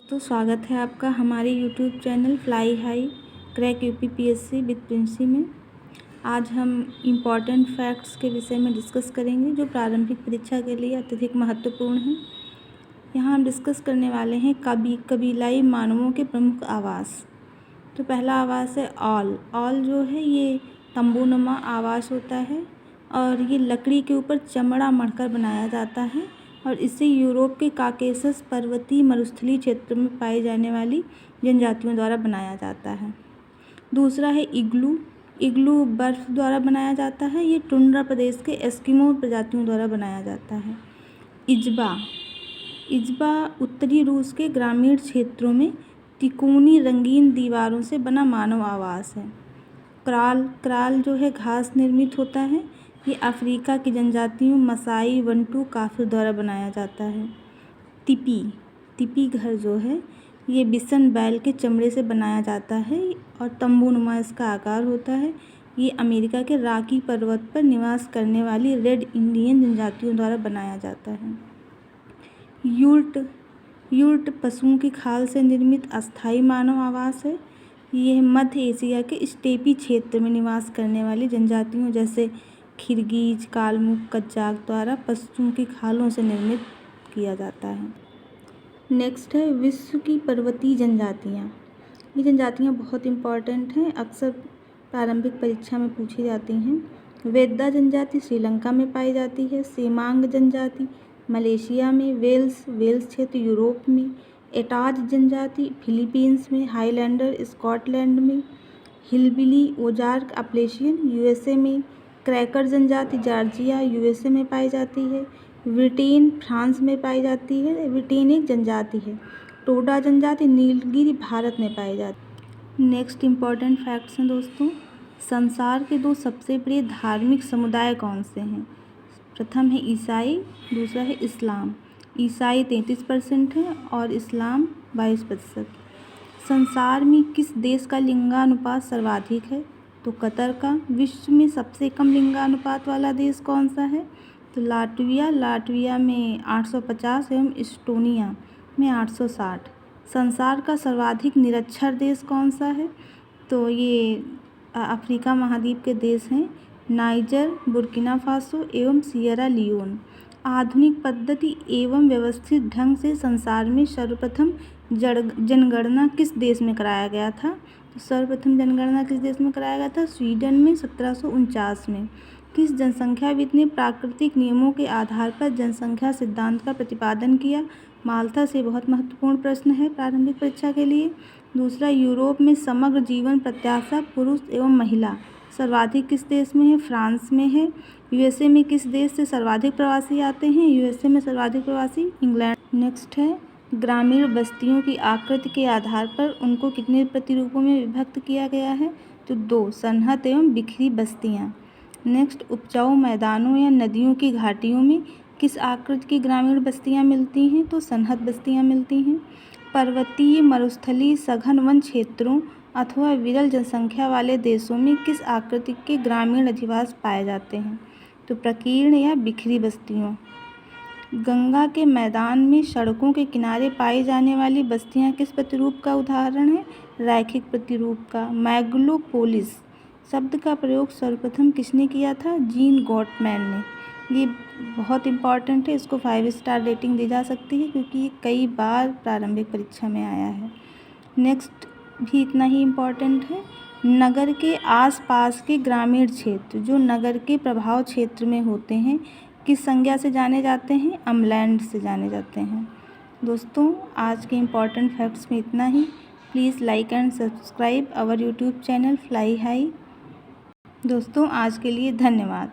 तो स्वागत है आपका हमारे YouTube channel fly high crack UPPSC with Princy में। आज हम इम्पॉर्टेंट फैक्ट्स के विषय में डिस्कस करेंगे जो प्रारंभिक परीक्षा के लिए अत्यधिक महत्वपूर्ण हैं। यहाँ हम डिस्कस करने वाले हैं कबीलाई मानवों के प्रमुख आवास। तो पहला आवास है ऑल। ऑल जो है ये तंबूनुमा आवास होता है और ये लकड़ी के ऊपर चमड़ा मढ़कर बनाया जाता है और इसे यूरोप के काकेशस पर्वतीय मरुस्थलीय क्षेत्र में पाई जाने वाली जनजातियों द्वारा बनाया जाता है। दूसरा है इग्लू। इग्लू बर्फ़ द्वारा बनाया जाता है। ये टुंड्रा प्रदेश के एस्किमो प्रजातियों द्वारा बनाया जाता है। इजबा। इजबा उत्तरी रूस के ग्रामीण क्षेत्रों में तिकोनी रंगीन दीवारों से बना मानव आवास है। क्राल। क्राल जो है घास निर्मित होता है। ये अफ्रीका की जनजातियों मसाई वंटू काफिर द्वारा बनाया जाता है। तिपी। तिपी घर जो है ये बिसन बैल के चमड़े से बनाया जाता है और तंबूनुमा इसका आकार होता है। ये अमेरिका के रॉकी पर्वत पर निवास करने वाली रेड इंडियन जनजातियों द्वारा बनाया जाता है। यूर्ट। यूर्ट पशुओं की खाल से निर्मित अस्थायी मानव आवास है। यह मध्य एशिया के स्टेपी क्षेत्र में निवास करने वाली जनजातियों जैसे खिरगीज कालमुख कज्जाक द्वारा पशुओं की खालों से निर्मित किया जाता है। नेक्स्ट है विश्व की पर्वतीय जनजातियाँ। ये जनजातियाँ बहुत इम्पॉर्टेंट हैं, अक्सर प्रारंभिक परीक्षा में पूछी जाती हैं। वेद्दा जनजाति श्रीलंका में पाई जाती है। सेमांग जनजाति मलेशिया में। वेल्स क्षेत्र यूरोप में। एटाज जनजाति फिलीपींस में। हाईलैंडर स्कॉटलैंड में। हिलबिली ओजार्क अपलेशियन यूएसए में। क्रैकर जनजाति जॉर्जिया यूएसए में पाई जाती है। ब्रिटेन फ्रांस में पाई जाती है। ब्रिटेन एक जनजाति है। टोडा जनजाति नीलगिरी भारत में पाई जाती है। नेक्स्ट इम्पॉर्टेंट फैक्ट्स हैं दोस्तों। संसार के 2 सबसे बड़े धार्मिक समुदाय कौन से हैं? प्रथम है ईसाई, दूसरा है इस्लाम। ईसाई 33% है और इस्लाम 22%। संसार में किस देश का लिंगानुपात सर्वाधिक है? तो कतर का। विश्व में सबसे कम लिंगानुपात वाला देश कौन सा है? तो लाटविया। लाटविया में 850 एवं इस्टोनिया में 860। संसार का सर्वाधिक निरक्षर देश कौन सा है? तो ये अफ्रीका महाद्वीप के देश हैं नाइजर, बुर्किना फासो एवं सियरा लियोन। आधुनिक पद्धति एवं व्यवस्थित ढंग से संसार में सर्वप्रथम जनगणना किस देश में कराया गया था? तो सर्वप्रथम जनगणना किस देश में कराया गया था? स्वीडन में 1749 में। किस जनसंख्याविद ने प्राकृतिक नियमों के आधार पर जनसंख्या सिद्धांत का प्रतिपादन किया? माल्था से बहुत महत्वपूर्ण प्रश्न है प्रारंभिक परीक्षा के लिए। दूसरा, यूरोप में समग्र जीवन प्रत्याशा पुरुष एवं महिला सर्वाधिक किस देश में है? फ्रांस में है। यूएसए में किस देश से सर्वाधिक प्रवासी आते हैं? यूएसए में सर्वाधिक प्रवासी इंग्लैंड। नेक्स्ट है ग्रामीण बस्तियों की आकृति के आधार पर उनको कितने प्रतिरूपों में विभक्त किया गया है? तो 2, सन्हत एवं बिखरी बस्तियाँ। नेक्स्ट, उपजाऊ मैदानों या नदियों की घाटियों में किस आकृति की ग्रामीण बस्तियाँ मिलती हैं? तो सन्हत बस्तियाँ मिलती हैं। पर्वतीय मरुस्थलीय सघन वन क्षेत्रों अथवा विरल जनसंख्या वाले देशों में किस आकृति के ग्रामीण अधिवास पाए जाते हैं? तो प्रकीर्ण या बिखरी बस्तियों। गंगा के मैदान में सड़कों के किनारे पाई जाने वाली बस्तियां किस प्रतिरूप का उदाहरण है? रैखिक प्रतिरूप का। मैग्लोपोलिस शब्द का प्रयोग सर्वप्रथम किसने किया था? जीन गॉटमैन ने। ये बहुत इम्पॉर्टेंट है, इसको 5 स्टार रेटिंग दी जा सकती है क्योंकि ये कई बार प्रारंभिक परीक्षा में आया है। नेक्स्ट भी इतना ही इम्पॉर्टेंट है। नगर के आसपास के ग्रामीण क्षेत्र जो नगर के प्रभाव क्षेत्र में होते हैं किस संज्ञा से जाने जाते हैं? अमलैंड से जाने जाते हैं। दोस्तों आज के इम्पॉर्टेंट फैक्ट्स में इतना ही। Please like and subscribe our YouTube channel fly high. दोस्तों आज के लिए धन्यवाद।